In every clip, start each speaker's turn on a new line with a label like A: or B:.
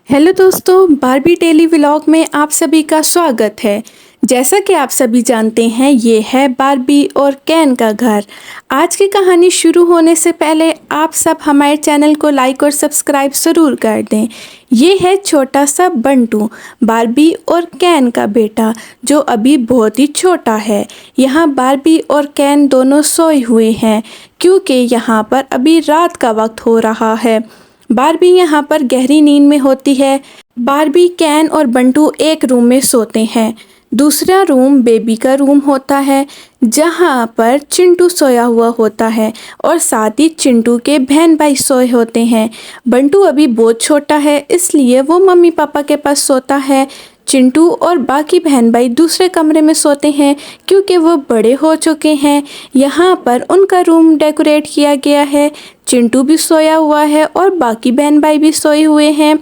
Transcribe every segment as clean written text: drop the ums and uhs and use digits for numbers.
A: Hello दोस्तों, Barbie daily vlog में आप सभी का स्वागत है। जैसा कि आप सभी जानते हैं, ये है बारबी और केन का घर। आज की कहानी शुरू होने से पहले आप सब हमारे चैनल को लाइक और सब्सक्राइब ज़रूर कर दें। ये है छोटा सा बंटू, बारबी और केन का बेटा, जो अभी बहुत ही छोटा है। यहाँ बारबी और केन दोनों सोए हुए हैं क्योंकि यहाँ पर अभी रात का वक्त हो रहा है। बारबी यहाँ पर गहरी नींद में होती है। बारबी, केन और बंटू एक रूम में सोते हैं। दूसरा रूम बेबी का रूम होता है, जहाँ पर चिंटू सोया हुआ होता है और साथ ही चिंटू के बहन भाई सोए होते हैं। बंटू अभी बहुत छोटा है, इसलिए वो मम्मी पापा के पास सोता है। चिंटू और बाकी बहन भाई दूसरे कमरे में सोते हैं क्योंकि वो बड़े हो चुके हैं। यहाँ पर उनका रूम डेकोरेट किया गया है। चिंटू भी सोया हुआ है और बाकी बहन भाई भी सोए हुए हैं।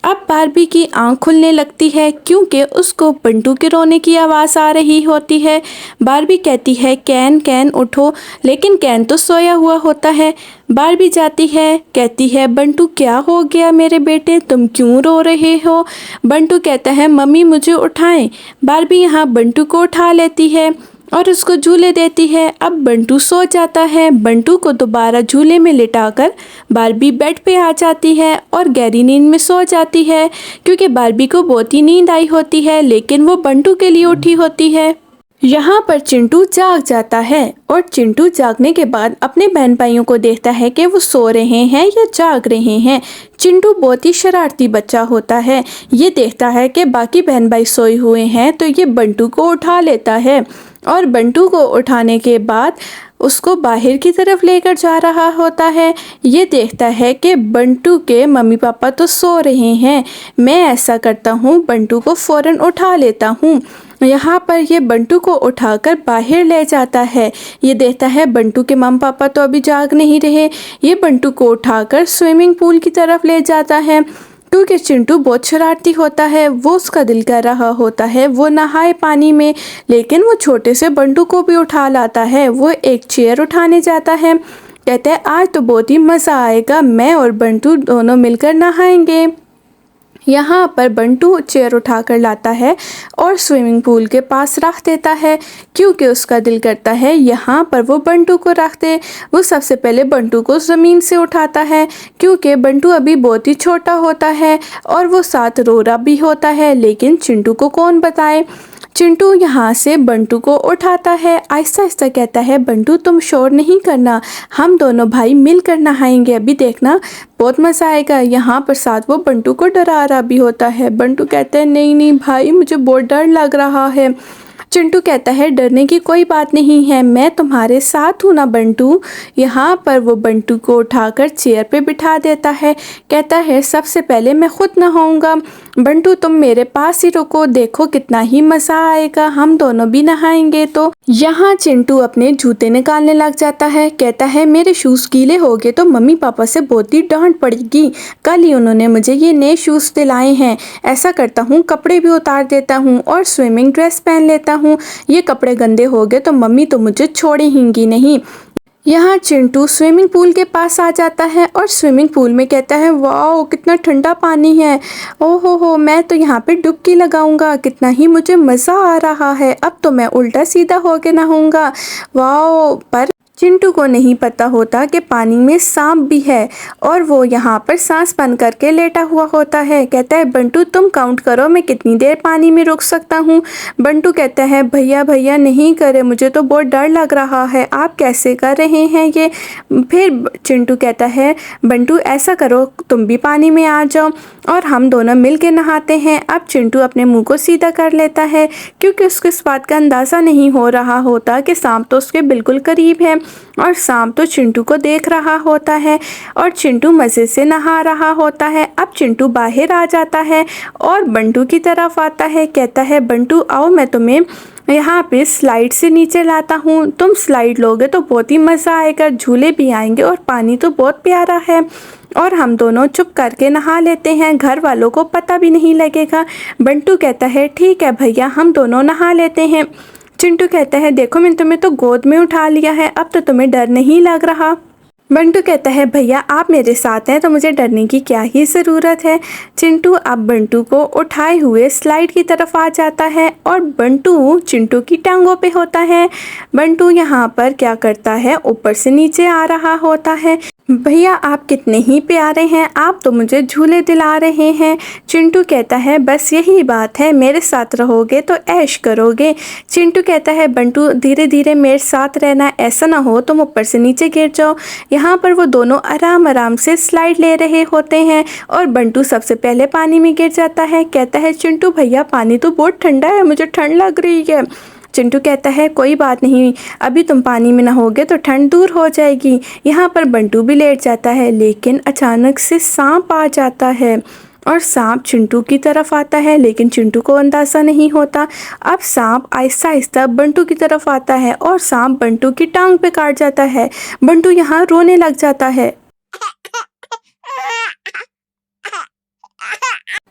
A: अब बारबी की आंख खुलने लगती है क्योंकि उसको बंटू के रोने की आवाज़ आ रही होती है। बारबी कहती है, कैन कैन उठो, लेकिन कैन तो सोया हुआ होता है। बारबी जाती है, कहती है, बंटू क्या हो गया मेरे बेटे, तुम क्यों रो रहे हो। बंटू कहता है, मम्मी मुझे उठाएं। बारबी यहाँ बंटू को उठा लेती है और उसको झूले देती है। अब बंटू सो जाता है। बंटू को दोबारा झूले में लिटाकर बारबी बेड पे आ जाती है और गहरी नींद में सो जाती है क्योंकि बारबी को बहुत ही नींद आई होती है, लेकिन वो बंटू के लिए उठी होती है। यहाँ पर चिंटू जाग जाता है और चिंटू जागने के बाद अपने बहन भाइयों को देखता है कि वो सो रहे हैं या जाग रहे हैं। चिंटू बहुत ही शरारती बच्चा होता है। ये देखता है कि बाकी बहन भाई सोए हुए हैं तो ये बंटू को उठा लेता है और बंटू को उठाने के बाद उसको बाहर की तरफ लेकर जा रहा होता है। ये देखता है कि बंटू के मम्मी पापा तो सो रहे हैं। मैं ऐसा करता हूँ, बंटू को फ़ौरन उठा लेता हूँ। यहाँ पर ये बंटू को उठाकर बाहर ले जाता है। ये देखता है बंटू के मम्मी पापा तो अभी जाग नहीं रहे। ये बंटू को उठाकर स्विमिंग पूल की तरफ ले जाता है क्योंकि चिंटू बहुत शरारती होता है। वो उसका दिल कर रहा होता है वो नहाए पानी में, लेकिन वो छोटे से बंटू को भी उठा लाता है। वो एक चेयर उठाने जाता है, कहता है आज तो बहुत ही मज़ा आएगा, मैं और बंटू दोनों मिलकर नहाएंगे। यहाँ पर बंटू चेयर उठाकर लाता है और स्विमिंग पूल के पास रख देता है क्योंकि उसका दिल करता है यहाँ पर वो बंटू को रख दे। वो सबसे पहले बंटू को ज़मीन से उठाता है क्योंकि बंटू अभी बहुत ही छोटा होता है और वो साथ रो रहा भी होता है, लेकिन चिंटू को कौन बताए। चिंटू यहाँ से बंटू को उठाता है, आहिस्ता आहिस्ता कहता है, बंटू तुम शोर नहीं करना, हम दोनों भाई मिलकर नहाएंगे, अभी देखना बहुत मज़ा आएगा। यहाँ पर साथ वो बंटू को डरा रहा भी होता है। बंटू कहता है, नहीं नहीं भाई, मुझे बहुत डर लग रहा है। चिंटू कहता है, डरने की कोई बात नहीं है, मैं तुम्हारे साथ हूँ ना बंटू। यहाँ पर वो बंटू को उठाकर चेयर पे बिठा देता है, कहता है सबसे पहले मैं खुद नहाऊंगा, बंटू तुम मेरे पास ही रुको, देखो कितना ही मज़ा आएगा, हम दोनों भी नहाएंगे। तो यहाँ चिंटू अपने जूते निकालने लग जाता है, कहता है मेरे शूज़ गीले हो गए तो मम्मी पापा से बहुत ही डांट पड़ेगी, कल ही उन्होंने मुझे ये नए शूज़ दिलाए हैं। ऐसा करता हूँ, कपड़े भी उतार देता हूँ और स्विमिंग ड्रेस पहन लेता हूँ, ये कपड़े गंदे हो गए तो मम्मी तो मुझे छोड़ेंगी नहीं। यहाँ चिंटू स्विमिंग पूल के पास आ जाता है और स्विमिंग पूल में कहता है, वाह कितना ठंडा पानी है, ओहो हो, मैं तो यहाँ पे डुबकी लगाऊंगा, कितना ही मुझे मज़ा आ रहा है, अब तो मैं उल्टा सीधा होके नहाऊंगा, वाह। पर चिंटू को नहीं पता होता कि पानी में सांप भी है और वो यहाँ पर सांस बंद करके लेटा हुआ होता है। कहता है, बंटू तुम काउंट करो मैं कितनी देर पानी में रुक सकता हूँ। बंटू कहता है, भैया भैया नहीं करे, मुझे तो बहुत डर लग रहा है, आप कैसे कर रहे हैं ये। फिर चिंटू कहता है, बंटू ऐसा करो तुम भी पानी में आ जाओ और हम दोनों मिल के नहाते हैं। अब चिंटू अपने मुँह को सीधा कर लेता है क्योंकि उसके इस बात का अंदाज़ा नहीं हो रहा होता कि सांप तो उसके बिल्कुल करीब है और सांप तो चिंटू को देख रहा होता है और चिंटू मज़े से नहा रहा होता है। अब चिंटू बाहर आ जाता है और बंटू की तरफ आता है, कहता है, बंटू आओ मैं तुम्हें यहाँ पे स्लाइड से नीचे लाता हूँ, तुम स्लाइड लोगे तो बहुत ही मज़ा आएगा, झूले भी आएंगे और पानी तो बहुत प्यारा है और हम दोनों चुप करके नहा लेते हैं, घर वालों को पता भी नहीं लगेगा। बंटू कहता है, ठीक है भैया, हम दोनों नहा लेते हैं। चिंटू कहता है, देखो मैंने तुम्हें तो गोद में उठा लिया है, अब तो तुम्हें डर नहीं लग रहा। बंटू कहता है भैया आप मेरे साथ हैं तो मुझे डरने की क्या ही ज़रूरत है। चिंटू अब बंटू को उठाए हुए स्लाइड की तरफ आ जाता है और बंटू चिंटू की टांगों पे होता है। बंटू यहाँ पर क्या करता है, ऊपर से नीचे आ रहा होता है। भैया आप कितने ही प्यारे हैं, आप तो मुझे झूले दिला रहे हैं। चिंटू कहता है बस यही बात है, मेरे साथ रहोगे तो ऐश करोगे। चिंटू कहता है बंटू धीरे धीरे मेरे साथ रहना, ऐसा ना हो तुम ऊपर से नीचे गिर जाओ। यहाँ पर वो दोनों आराम आराम से स्लाइड ले रहे होते हैं और बंटू सबसे पहले पानी में गिर जाता है। कहता है चिंटू भैया पानी तो बहुत ठंडा है, मुझे ठंड लग रही है। चिंटू कहता है कोई बात नहीं, अभी तुम पानी में नहाओगे तो ठंड दूर हो जाएगी। यहाँ पर बंटू भी लेट जाता है, लेकिन अचानक से सांप आ जाता है और सांप चिंटू की तरफ आता है, लेकिन चिंटू को अंदाज़ा नहीं होता। अब सांप आहिस्ता आहिस्ता बंटू की तरफ आता है और सांप बंटू की टांग पे काट जाता है। बंटू यहाँ रोने लग जाता है।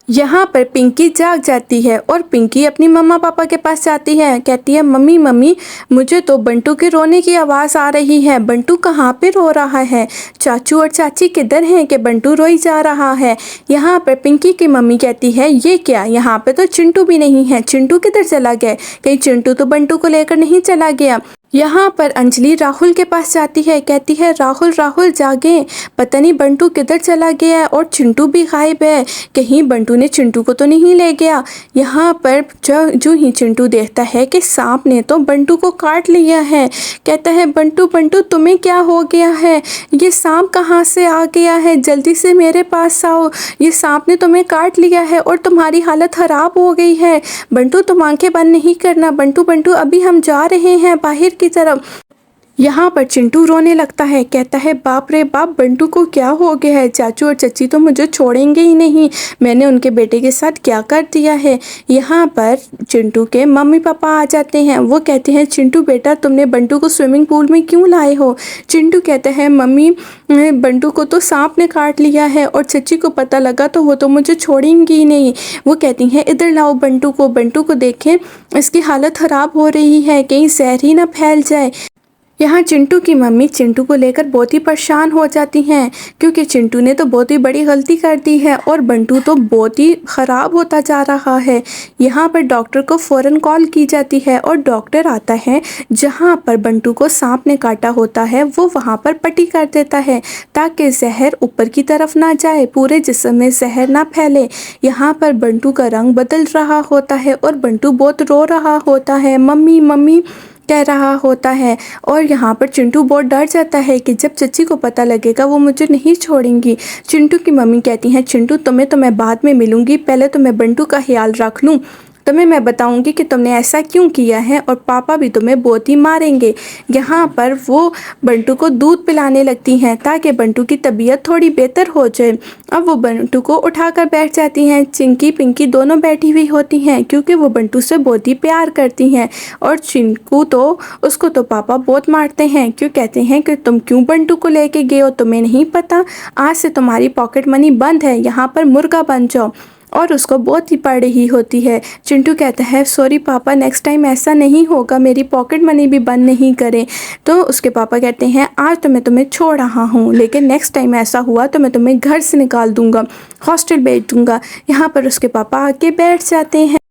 A: यहाँ पर पिंकी जाग जाती है और पिंकी अपनी मम्मा पापा के पास जाती है। कहती है मम्मी मम्मी मुझे तो बंटू के रोने की आवाज़ आ रही है, बंटू कहाँ पे रो रहा है, चाचू और चाची किधर हैं कि बंटू रोई जा रहा है। यहाँ पर पिंकी की मम्मी कहती है ये क्या, यहाँ पे तो चिंटू भी नहीं है, चिंटू किधर चला गया, कहीं चिंटू तो बंटू को लेकर नहीं चला गया। यहाँ पर अंजलि राहुल के पास जाती है। कहती है राहुल राहुल जागे, पता नहीं बंटू किधर चला गया है और चिंटू भी गायब है, कहीं बंटू ने चिंटू को तो नहीं ले गया। यहाँ पर जो ही चिंटू देखता है कि सांप ने तो बंटू को काट लिया है। कहता है बंटू बंटू तुम्हें क्या हो गया है, ये सांप कहाँ से आ गया है, जल्दी से मेरे पास आओ, ये सांप ने तुम्हें काट लिया है और तुम्हारी हालत ख़राब हो गई है। बंटू तुम आंखें बंद नहीं करना, बंटू बंटू अभी हम जा रहे हैं बाहर की तरफ। यहाँ पर चिंटू रोने लगता है। कहता है बाप रे बाप बंटू को क्या हो गया है, चाचू और चाची तो मुझे छोड़ेंगे ही नहीं, मैंने उनके बेटे के साथ क्या कर दिया है। यहाँ पर चिंटू के मम्मी पापा आ जाते हैं। वो कहते हैं चिंटू बेटा तुमने बंटू को स्विमिंग पूल में क्यों लाए हो। चिंटू कहता है मम्मी बंटू को तो सांप ने काट लिया है और चाची को पता लगा तो वो तो मुझे छोड़ेंगी ही नहीं। वो कहती हैं इधर लाओ बंटू को देखें, इसकी हालत ख़राब हो रही है, कहीं जहर ही ना फैल जाए। यहाँ चिंटू की मम्मी चिंटू को लेकर बहुत ही परेशान हो जाती हैं, क्योंकि चिंटू ने तो बहुत ही बड़ी गलती कर दी है और बंटू तो बहुत ही ख़राब होता जा रहा है। यहाँ पर डॉक्टर को फ़ौरन कॉल की जाती है और डॉक्टर आता है। जहाँ पर बंटू को सांप ने काटा होता है वो वहाँ पर पट्टी कर देता है ताकि जहर ऊपर की तरफ ना जाए, पूरे जिस्म में जहर ना फैले। यहाँ पर बंटू का रंग बदल रहा होता है और बंटू बहुत रो रहा होता है, मम्मी मम्मी कह रहा होता है। और यहाँ पर चिंटू बहुत डर जाता है कि जब चच्ची को पता लगेगा वो मुझे नहीं छोड़ेंगी। चिंटू की मम्मी कहती हैं चिंटू तुम्हें तो मैं बाद में मिलूँगी, पहले तो मैं बंटू का ख्याल रख लूँ, तुम्हें मैं बताऊंगी कि तुमने ऐसा क्यों किया है और पापा भी तुम्हें बहुत ही मारेंगे। यहाँ पर वो बंटू को दूध पिलाने लगती हैं ताकि बंटू की तबीयत थोड़ी बेहतर हो जाए। अब वो बंटू को उठाकर बैठ जाती हैं। चिंकी पिंकी दोनों बैठी हुई होती हैं क्योंकि वो बंटू से बहुत ही प्यार करती हैं और चिंकू तो उसको तो पापा बहुत मारते हैं, क्यों कहते हैं कि तुम क्यों बंटू को लेके गए हो, तुम्हें नहीं पता, आज से तुम्हारी पॉकेट मनी बंद है, यहाँ पर मुर्गा बन जाओ। और उसको बहुत ही पड़ रही होती है। चिंटू कहता है सॉरी पापा, नेक्स्ट टाइम ऐसा नहीं होगा, मेरी पॉकेट मनी भी बंद नहीं करें। तो उसके पापा कहते हैं आज तो मैं तुम्हें छोड़ रहा हूँ, लेकिन नेक्स्ट टाइम ऐसा हुआ तो मैं तुम्हें घर से निकाल दूँगा, हॉस्टल भेज दूँगा। यहाँ पर उसके पापा आके बैठ जाते हैं।